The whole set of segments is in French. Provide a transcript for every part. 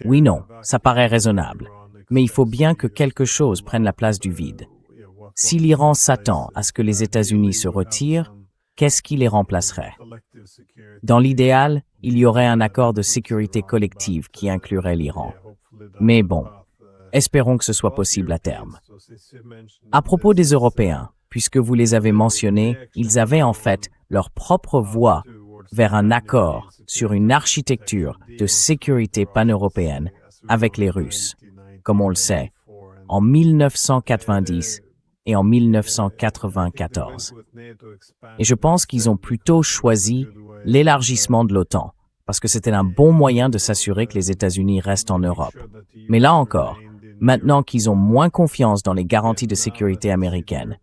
Oui, non, ça paraît raisonnable. Mais il faut bien que quelque chose prenne la place du vide. Si l'Iran s'attend à ce que les États-Unis se retirent, qu'est-ce qui les remplacerait? Dans l'idéal, il y aurait un accord de sécurité collective qui inclurait l'Iran. Mais bon, espérons que ce soit possible à terme. À propos des Européens, puisque vous les avez mentionnés, ils avaient en fait leur propre voie vers un accord sur une architecture de sécurité pan-européenne avec les Russes, comme on le sait, en 1990 et en 1994. Et je pense qu'ils ont plutôt choisi l'élargissement de l'OTAN, parce que c'était un bon moyen de s'assurer que les États-Unis restent en Europe. Mais là encore, maintenant qu'ils ont moins confiance dans les garanties de sécurité américaines,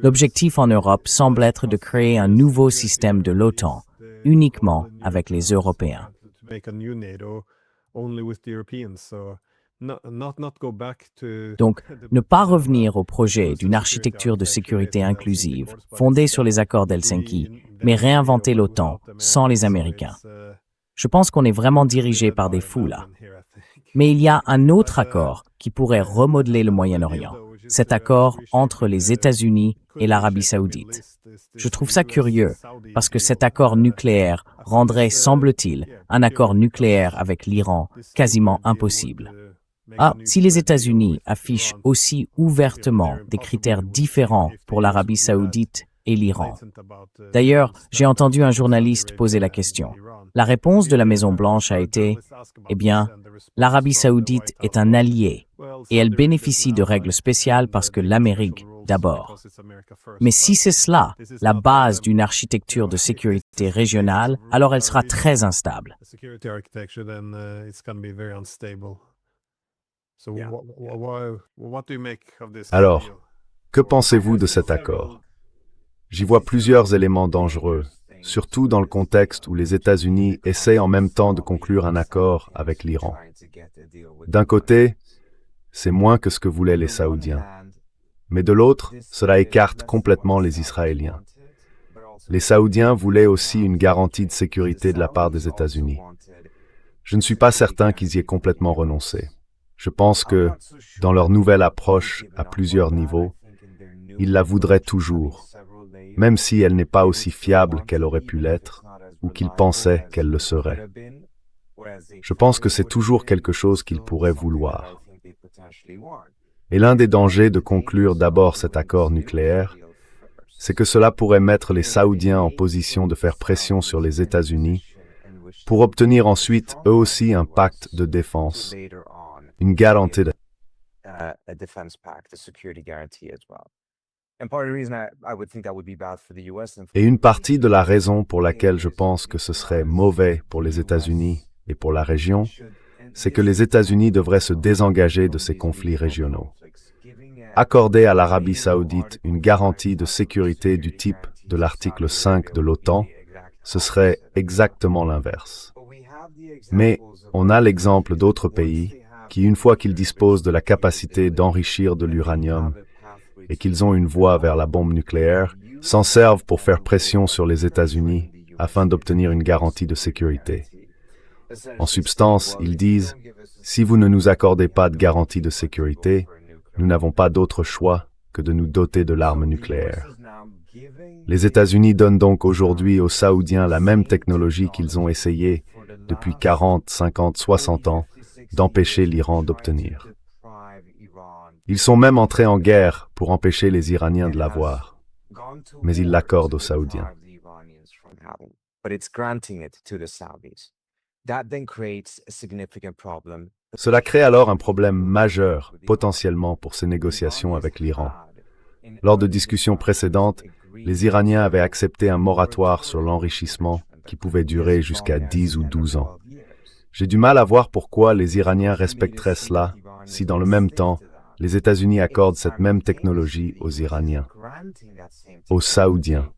l'objectif en Europe semble être de créer un nouveau système de l'OTAN, uniquement avec les Européens. Donc, ne pas revenir au projet d'une architecture de sécurité inclusive, fondée sur les accords d'Helsinki, mais réinventer l'OTAN sans les Américains. Je pense qu'on est vraiment dirigé par des fous là. Mais il y a un autre accord qui pourrait remodeler le Moyen-Orient, cet accord entre les États-Unis et l'Arabie saoudite. Je trouve ça curieux, parce que cet accord nucléaire rendrait, semble-t-il, un accord nucléaire avec l'Iran quasiment impossible. Si les États-Unis affichent aussi ouvertement des critères différents pour l'Arabie saoudite et l'Iran. D'ailleurs, j'ai entendu un journaliste poser la question. La réponse de la Maison-Blanche a été « Eh bien, l'Arabie saoudite est un allié et elle bénéficie de règles spéciales parce que l'Amérique d'abord. » Mais si c'est cela, la base d'une architecture de sécurité régionale, alors elle sera très instable. Alors, que pensez-vous de cet accord? J'y vois plusieurs éléments dangereux, surtout dans le contexte où les États-Unis essaient en même temps de conclure un accord avec l'Iran. D'un côté, c'est moins que ce que voulaient les Saoudiens. Mais de l'autre, cela écarte complètement les Israéliens. Les Saoudiens voulaient aussi une garantie de sécurité de la part des États-Unis. Je ne suis pas certain qu'ils y aient complètement renoncé. Je pense que, dans leur nouvelle approche à plusieurs niveaux, ils la voudraient toujours, même si elle n'est pas aussi fiable qu'elle aurait pu l'être, ou qu'ils pensaient qu'elle le serait. Je pense que c'est toujours quelque chose qu'ils pourraient vouloir. Et l'un des dangers de conclure d'abord cet accord nucléaire, c'est que cela pourrait mettre les Saoudiens en position de faire pression sur les États-Unis pour obtenir ensuite eux aussi un pacte de défense, une garantie de... Et une partie de la raison pour laquelle je pense que ce serait mauvais pour les États-Unis et pour la région, c'est que les États-Unis devraient se désengager de ces conflits régionaux. Accorder à l'Arabie saoudite une garantie de sécurité du type de l'article 5 de l'OTAN, ce serait exactement l'inverse. Mais on a l'exemple d'autres pays qui, une fois qu'ils disposent de la capacité d'enrichir de l'uranium et qu'ils ont une voie vers la bombe nucléaire, s'en servent pour faire pression sur les États-Unis afin d'obtenir une garantie de sécurité. En substance, ils disent « Si vous ne nous accordez pas de garantie de sécurité, nous n'avons pas d'autre choix que de nous doter de l'arme nucléaire. » Les États-Unis donnent donc aujourd'hui aux Saoudiens la même technologie qu'ils ont essayé, depuis 40, 50, 60 ans, d'empêcher l'Iran d'obtenir. Ils sont même entrés en guerre pour empêcher les Iraniens de l'avoir, mais ils l'accordent aux Saoudiens. Cela crée alors un problème majeur, potentiellement, pour ces négociations avec l'Iran. Lors de discussions précédentes, les Iraniens avaient accepté un moratoire sur l'enrichissement qui pouvait durer jusqu'à 10 ou 12 ans. J'ai du mal à voir pourquoi les Iraniens respecteraient cela si, dans le même temps, les États-Unis accordent cette même technologie aux Iraniens, aux Saoudiens,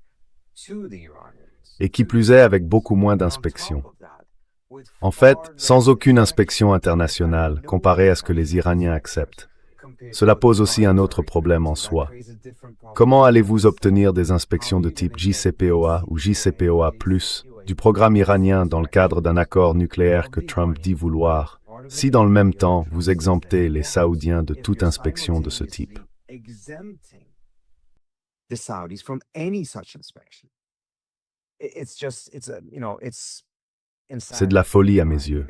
et qui plus est avec beaucoup moins d'inspections. En fait, sans aucune inspection internationale comparée à ce que les Iraniens acceptent. Cela pose aussi un autre problème en soi. Comment allez-vous obtenir des inspections de type JCPOA ou JCPOA+, du programme iranien dans le cadre d'un accord nucléaire que Trump dit vouloir, si dans le même temps vous exemptez les Saoudiens de toute inspection de ce type. C'est de la folie à mes yeux.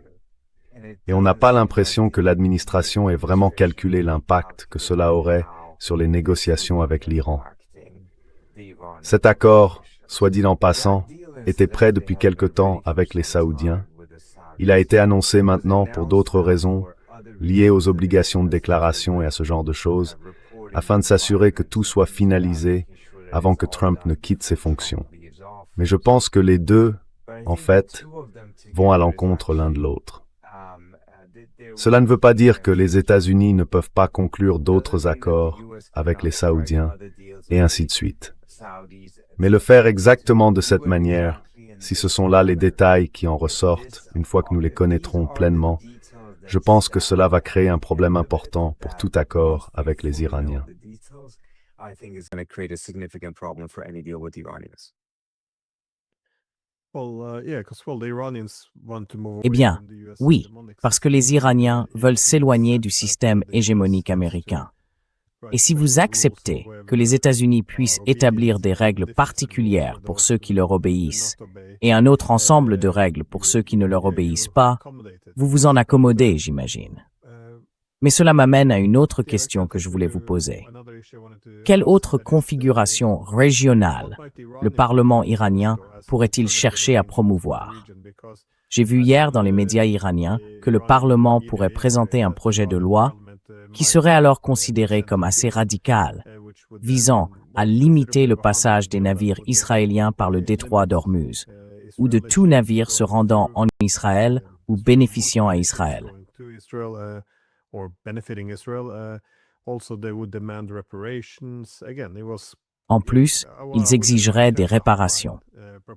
Et on n'a pas l'impression que l'administration ait vraiment calculé l'impact que cela aurait sur les négociations avec l'Iran. Cet accord, soit dit en passant, était prêt depuis quelque temps avec les Saoudiens. Il a été annoncé maintenant pour d'autres raisons, liées aux obligations de déclaration et à ce genre de choses, afin de s'assurer que tout soit finalisé avant que Trump ne quitte ses fonctions. Mais je pense que les deux, en fait, vont à l'encontre l'un de l'autre. Cela ne veut pas dire que les États-Unis ne peuvent pas conclure d'autres accords avec les Saoudiens, et ainsi de suite. Mais le faire exactement de cette manière, si ce sont là les détails qui en ressortent, une fois que nous les connaîtrons pleinement, je pense que cela va créer un problème important pour tout accord avec les Iraniens. Eh bien, oui, parce que les Iraniens veulent s'éloigner du système hégémonique américain. Et si vous acceptez que les États-Unis puissent établir des règles particulières pour ceux qui leur obéissent et un autre ensemble de règles pour ceux qui ne leur obéissent pas, vous vous en accommodez, j'imagine. Mais cela m'amène à une autre question que je voulais vous poser. Quelle autre configuration régionale le Parlement iranien pourrait-il chercher à promouvoir? J'ai vu hier dans les médias iraniens que le Parlement pourrait présenter un projet de loi qui serait alors considéré comme assez radical, visant à limiter le passage des navires israéliens par le détroit d'Ormuz, ou de tout navire se rendant en Israël ou bénéficiant à Israël. En plus, ils exigeraient des réparations.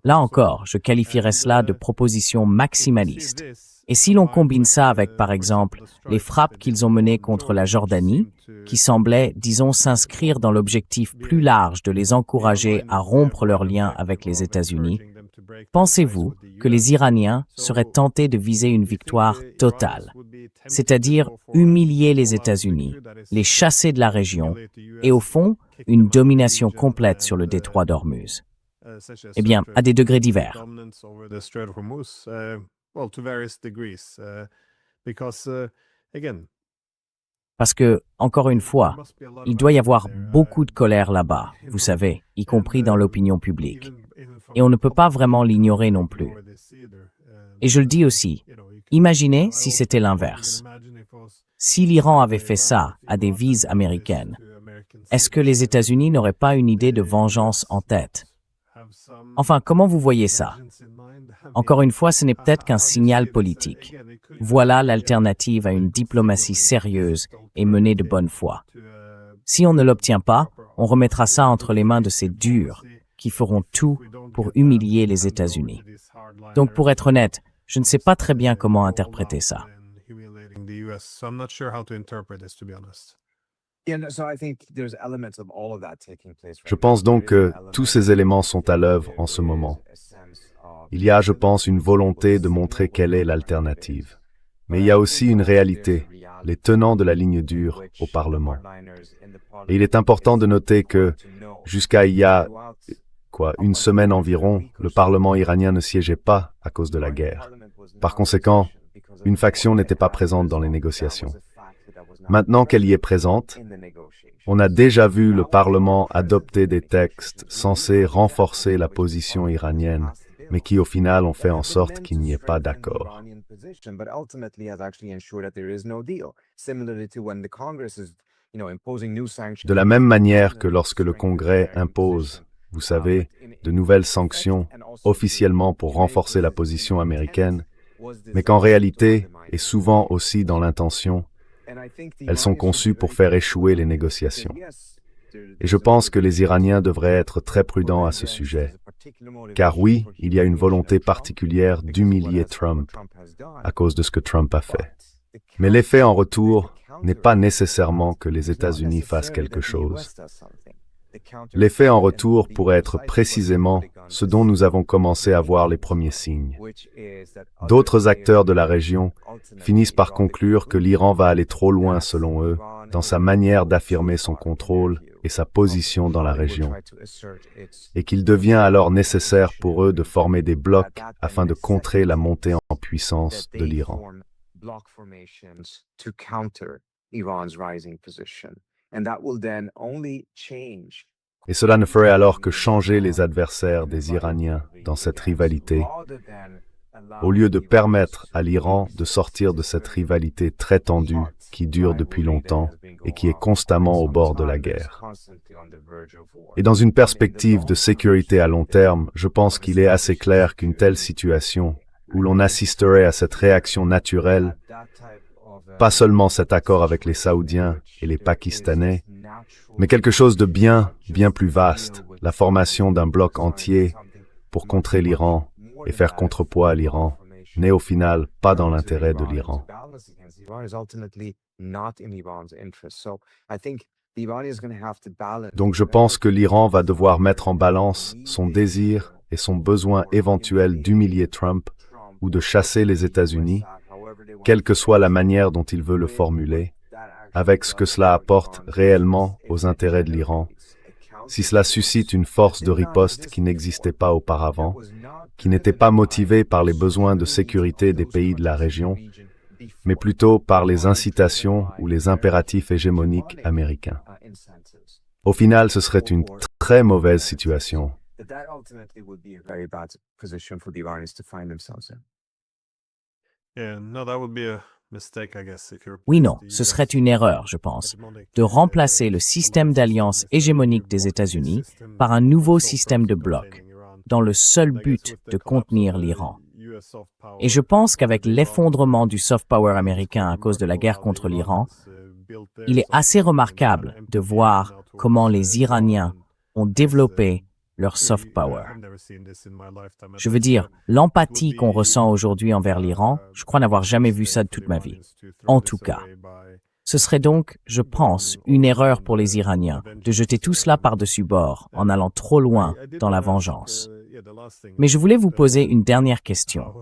Là encore, je qualifierais cela de proposition maximaliste. Et si l'on combine ça avec, par exemple, les frappes qu'ils ont menées contre la Jordanie, qui semblaient, disons, s'inscrire dans l'objectif plus large de les encourager à rompre leurs liens avec les États-Unis, pensez-vous que les Iraniens seraient tentés de viser une victoire totale, c'est-à-dire humilier les États-Unis, les chasser de la région et, au fond, une domination complète sur le détroit d'Ormuz? Eh bien, à des degrés divers. Parce que, encore une fois, il doit y avoir beaucoup de colère là-bas, vous savez, y compris dans l'opinion publique. Et on ne peut pas vraiment l'ignorer non plus. Et je le dis aussi, imaginez si c'était l'inverse. Si l'Iran avait fait ça à des vises américaines, est-ce que les États-Unis n'auraient pas une idée de vengeance en tête? Enfin, comment vous voyez ça? Encore une fois, ce n'est peut-être qu'un signal politique. Voilà l'alternative à une diplomatie sérieuse et menée de bonne foi. Si on ne l'obtient pas, on remettra ça entre les mains de ces durs qui feront tout pour humilier les États-Unis. Donc, pour être honnête, je ne sais pas très bien comment interpréter ça. Je pense donc que tous ces éléments sont à l'œuvre en ce moment. Il y a, je pense, une volonté de montrer quelle est l'alternative. Mais il y a aussi une réalité, les tenants de la ligne dure au Parlement. Et il est important de noter que, jusqu'à il y a, une semaine environ, le Parlement iranien ne siégeait pas à cause de la guerre. Par conséquent, une faction n'était pas présente dans les négociations. Maintenant qu'elle y est présente, on a déjà vu le Parlement adopter des textes censés renforcer la position iranienne, mais qui au final ont fait en sorte qu'il n'y ait pas d'accord. De la même manière que lorsque le Congrès impose, vous savez, de nouvelles sanctions officiellement pour renforcer la position américaine, mais qu'en réalité, et souvent aussi dans l'intention, elles sont conçues pour faire échouer les négociations. Et je pense que les Iraniens devraient être très prudents à ce sujet. Car oui, il y a une volonté particulière d'humilier Trump à cause de ce que Trump a fait. Mais l'effet en retour n'est pas nécessairement que les États-Unis fassent quelque chose. L'effet en retour pourrait être précisément ce dont nous avons commencé à voir les premiers signes. D'autres acteurs de la région finissent par conclure que l'Iran va aller trop loin, selon eux, dans sa manière d'affirmer son contrôle et sa position dans la région, et qu'il devient alors nécessaire pour eux de former des blocs afin de contrer la montée en puissance de l'Iran. Et cela ne ferait alors que changer les adversaires des Iraniens dans cette rivalité, au lieu de permettre à l'Iran de sortir de cette rivalité très tendue qui dure depuis longtemps et qui est constamment au bord de la guerre. Et dans une perspective de sécurité à long terme, je pense qu'il est assez clair qu'une telle situation, où l'on assisterait à cette réaction naturelle, pas seulement cet accord avec les Saoudiens et les Pakistanais, mais quelque chose de bien plus vaste, la formation d'un bloc entier pour contrer l'Iran et faire contrepoids à l'Iran, n'est au final pas dans l'intérêt de l'Iran. Donc je pense que l'Iran va devoir mettre en balance son désir et son besoin éventuel d'humilier Trump ou de chasser les États-Unis, quelle que soit la manière dont il veut le formuler, avec ce que cela apporte réellement aux intérêts de l'Iran, si cela suscite une force de riposte qui n'existait pas auparavant, qui n'était pas motivée par les besoins de sécurité des pays de la région, mais plutôt par les incitations ou les impératifs hégémoniques américains. Au final, ce serait une très mauvaise situation. Oui, non, ce serait une erreur, je pense, de remplacer le système d'alliance hégémonique des États-Unis par un nouveau système de blocs, dans le seul but de contenir l'Iran. Et je pense qu'avec l'effondrement du soft power américain à cause de la guerre contre l'Iran, il est assez remarquable de voir comment les Iraniens ont développé leur soft power. Je veux dire, l'empathie qu'on ressent aujourd'hui envers l'Iran, je crois n'avoir jamais vu ça de toute ma vie. En tout cas. Ce serait donc, je pense, une erreur pour les Iraniens de jeter tout cela par-dessus bord en allant trop loin dans la vengeance. Mais je voulais vous poser une dernière question.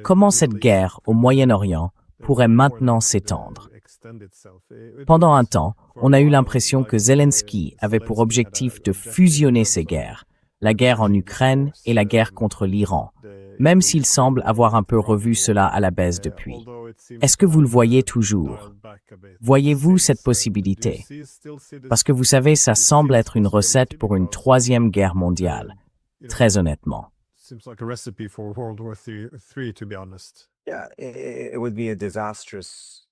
Comment cette guerre au Moyen-Orient pourrait maintenant s'étendre? Pendant un temps, on a eu l'impression que Zelensky avait pour objectif de fusionner ces guerres, la guerre en Ukraine et la guerre contre l'Iran, même s'il semble avoir un peu revu cela à la baisse depuis. Est-ce que vous le voyez toujours? Voyez-vous cette possibilité? Parce que vous savez, ça semble être une recette pour une troisième guerre mondiale, très honnêtement.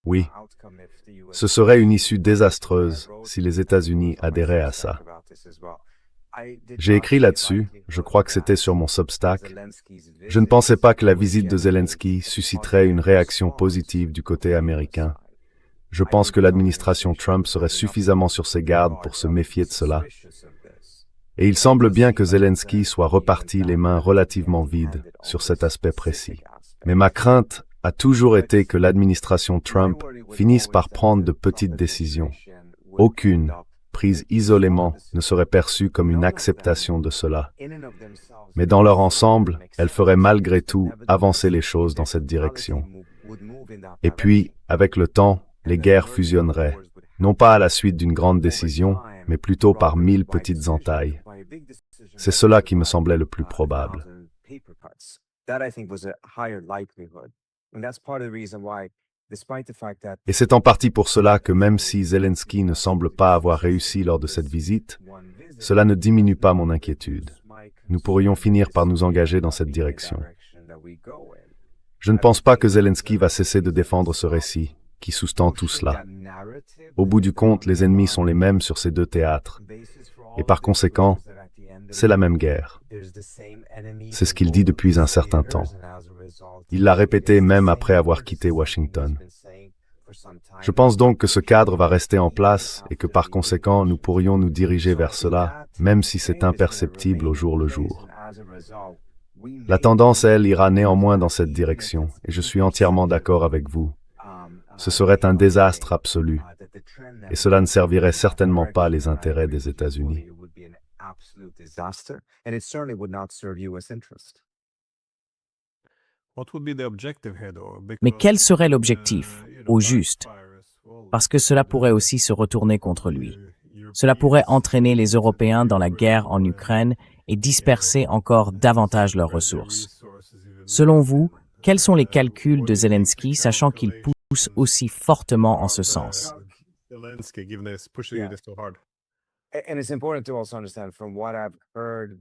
Oui, ce serait une issue désastreuse si les États-Unis adhéraient à ça. J'ai écrit là-dessus, je crois que c'était sur mon Substack. Je ne pensais pas que la visite de Zelensky susciterait une réaction positive du côté américain. Je pense que l'administration Trump serait suffisamment sur ses gardes pour se méfier de cela. Et il semble bien que Zelensky soit reparti les mains relativement vides sur cet aspect précis. Mais ma crainte a toujours été que l'administration Trump finisse par prendre de petites décisions. Aucune, prise isolément, ne serait perçue comme une acceptation de cela. Mais dans leur ensemble, elle ferait malgré tout avancer les choses dans cette direction. Et puis, avec le temps, les guerres fusionneraient, non pas à la suite d'une grande décision, mais plutôt par 1000 petites entailles. C'est cela qui me semblait le plus probable. Et c'est en partie pour cela que même si Zelensky ne semble pas avoir réussi lors de cette visite, cela ne diminue pas mon inquiétude. Nous pourrions finir par nous engager dans cette direction. Je ne pense pas que Zelensky va cesser de défendre ce récit, qui sous-tend tout cela. Au bout du compte, les ennemis sont les mêmes sur ces deux théâtres. Et par conséquent, c'est la même guerre. C'est ce qu'il dit depuis un certain temps. Il l'a répété même après avoir quitté Washington. Je pense donc que ce cadre va rester en place et que par conséquent, nous pourrions nous diriger vers cela, même si c'est imperceptible au jour le jour. La tendance, elle, ira néanmoins dans cette direction, et je suis entièrement d'accord avec vous. Ce serait un désastre absolu, et cela ne servirait certainement pas les intérêts des États-Unis. Mais quel serait l'objectif, au juste? Parce que cela pourrait aussi se retourner contre lui. Cela pourrait entraîner les Européens dans la guerre en Ukraine et disperser encore davantage leurs ressources. Selon vous, quels sont les calculs de Zelensky, sachant qu'il pousse aussi fortement en ce sens?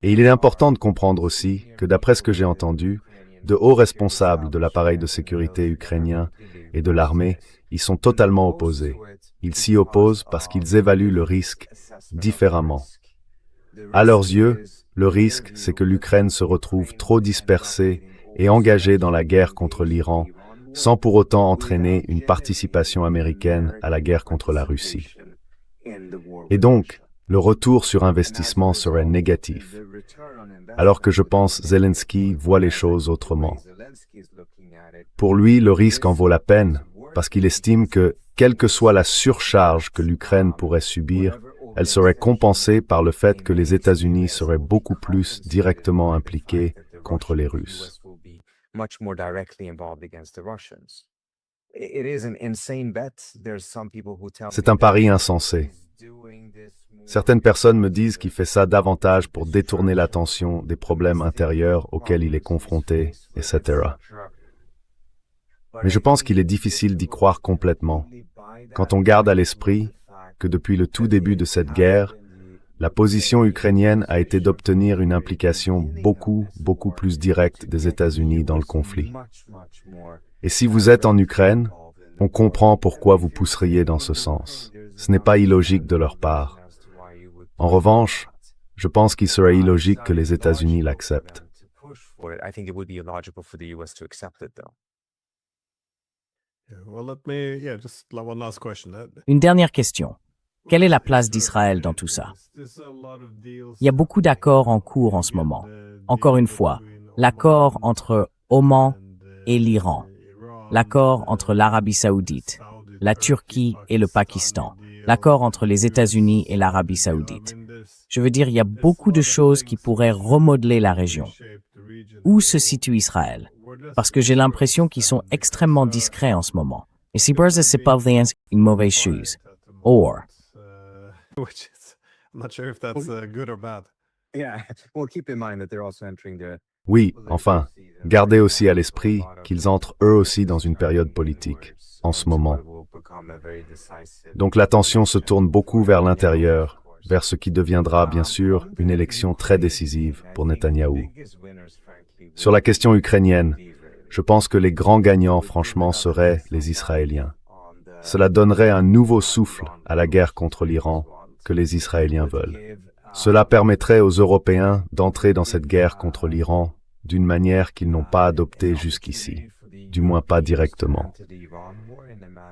Et il est important de comprendre aussi que d'après ce que j'ai entendu, de hauts responsables de l'appareil de sécurité ukrainien et de l'armée y sont totalement opposés. Ils s'y opposent parce qu'ils évaluent le risque différemment. À leurs yeux, le risque, c'est que l'Ukraine se retrouve trop dispersée et engagée dans la guerre contre l'Iran, sans pour autant entraîner une participation américaine à la guerre contre la Russie. Et donc, le retour sur investissement serait négatif. Alors que je pense Zelensky voit les choses autrement. Pour lui, le risque en vaut la peine, parce qu'il estime que, quelle que soit la surcharge que l'Ukraine pourrait subir, elle serait compensée par le fait que les États-Unis seraient beaucoup plus directement impliqués contre les Russes. C'est un pari insensé. Certaines personnes me disent qu'il fait ça davantage pour détourner l'attention des problèmes intérieurs auxquels il est confronté, etc. Mais je pense qu'il est difficile d'y croire complètement. Quand on garde à l'esprit que depuis le tout début de cette guerre, la position ukrainienne a été d'obtenir une implication beaucoup plus directe des États-Unis dans le conflit. Et si vous êtes en Ukraine, on comprend pourquoi vous pousseriez dans ce sens. Ce n'est pas illogique de leur part. En revanche, je pense qu'il serait illogique que les États-Unis l'acceptent. Une dernière question. Quelle est la place d'Israël dans tout ça? Il y a beaucoup d'accords en cours en ce moment. Encore une fois, l'accord entre Oman et l'Iran, l'accord entre l'Arabie saoudite, la Turquie et le Pakistan, l'accord entre les États-Unis et l'Arabie saoudite. Je veux dire, il y a beaucoup de choses qui pourraient remodeler la région. Où se situe Israël? Parce que j'ai l'impression qu'ils sont extrêmement discrets en ce moment. Et si Barza c'est pas une mauvaise chose. Or. Oui, enfin, gardez aussi à l'esprit qu'ils entrent eux aussi dans une période politique, en ce moment. Donc l'attention se tourne beaucoup vers l'intérieur, vers ce qui deviendra, bien sûr, une élection très décisive pour Netanyahou. Sur la question ukrainienne, je pense que les grands gagnants, franchement, seraient les Israéliens. Cela donnerait un nouveau souffle à la guerre contre l'Iran que les Israéliens veulent. Cela permettrait aux Européens d'entrer dans cette guerre contre l'Iran d'une manière qu'ils n'ont pas adoptée jusqu'ici, du moins pas directement.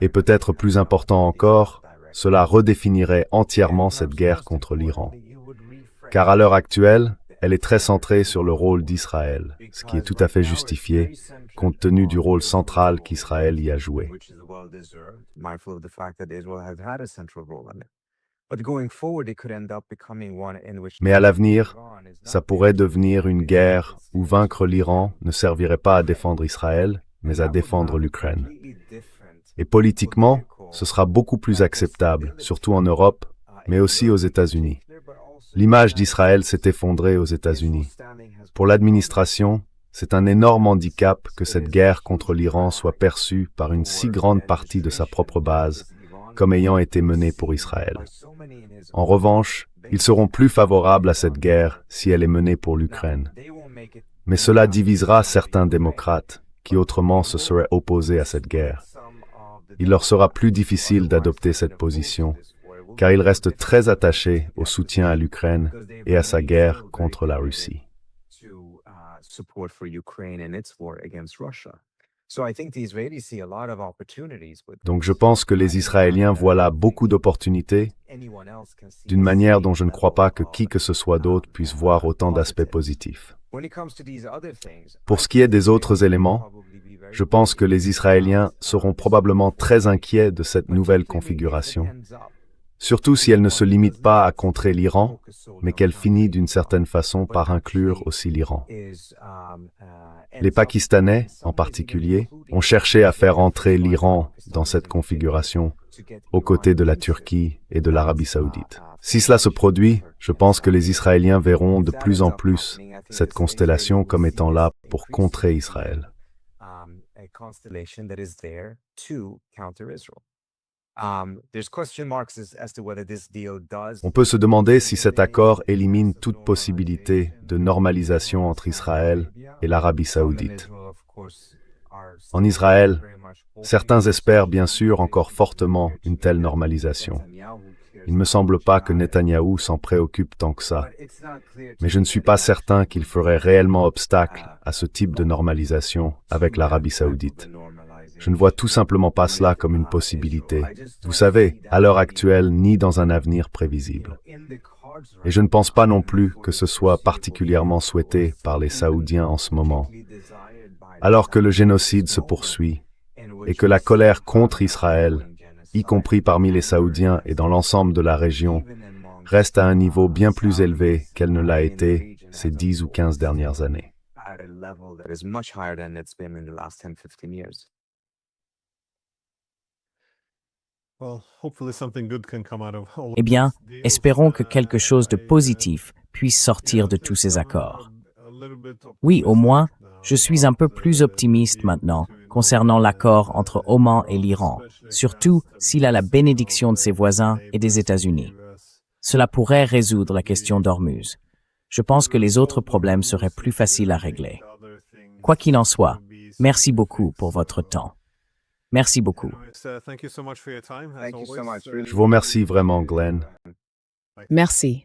Et peut-être plus important encore, cela redéfinirait entièrement cette guerre contre l'Iran. Car à l'heure actuelle, elle est très centrée sur le rôle d'Israël, ce qui est tout à fait justifié, compte tenu du rôle central qu'Israël y a joué. Mais à l'avenir, ça pourrait devenir une guerre où vaincre l'Iran ne servirait pas à défendre Israël, mais à défendre l'Ukraine. Et politiquement, ce sera beaucoup plus acceptable, surtout en Europe, mais aussi aux États-Unis. L'image d'Israël s'est effondrée aux États-Unis. Pour l'administration, c'est un énorme handicap que cette guerre contre l'Iran soit perçue par une si grande partie de sa propre base comme ayant été menée pour Israël. En revanche, ils seront plus favorables à cette guerre si elle est menée pour l'Ukraine. Mais cela divisera certains démocrates qui autrement se seraient opposés à cette guerre. Il leur sera plus difficile d'adopter cette position, car ils restent très attachés au soutien à l'Ukraine et à sa guerre contre la Russie. Donc je pense que les Israéliens voient là beaucoup d'opportunités, d'une manière dont je ne crois pas que qui que ce soit d'autre puisse voir autant d'aspects positifs. Pour ce qui est des autres éléments, je pense que les Israéliens seront probablement très inquiets de cette nouvelle configuration, surtout si elle ne se limite pas à contrer l'Iran, mais qu'elle finit d'une certaine façon par inclure aussi l'Iran. Les Pakistanais, en particulier, ont cherché à faire entrer l'Iran dans cette configuration, aux côtés de la Turquie et de l'Arabie saoudite. Si cela se produit, je pense que les Israéliens verront de plus en plus cette constellation comme étant là pour contrer Israël. On peut se demander si cet accord élimine toute possibilité de normalisation entre Israël et l'Arabie saoudite. En Israël, certains espèrent bien sûr encore fortement une telle normalisation. Il ne me semble pas que Netanyahou s'en préoccupe tant que ça, mais je ne suis pas certain qu'il ferait réellement obstacle à ce type de normalisation avec l'Arabie saoudite. Je ne vois tout simplement pas cela comme une possibilité, vous savez, à l'heure actuelle, ni dans un avenir prévisible. Et je ne pense pas non plus que ce soit particulièrement souhaité par les Saoudiens en ce moment. Alors que le génocide se poursuit et que la colère contre Israël, y compris parmi les Saoudiens et dans l'ensemble de la région, reste à un niveau bien plus élevé qu'elle ne l'a été ces 10 ou 15 dernières années. Eh bien, espérons que quelque chose de positif puisse sortir de tous ces accords. Oui, au moins, je suis un peu plus optimiste maintenant concernant l'accord entre Oman et l'Iran, surtout s'il a la bénédiction de ses voisins et des États-Unis. Cela pourrait résoudre la question d'Ormuz. Je pense que les autres problèmes seraient plus faciles à régler. Quoi qu'il en soit, merci beaucoup pour votre temps. Merci beaucoup. Je vous remercie vraiment, Glenn. Merci.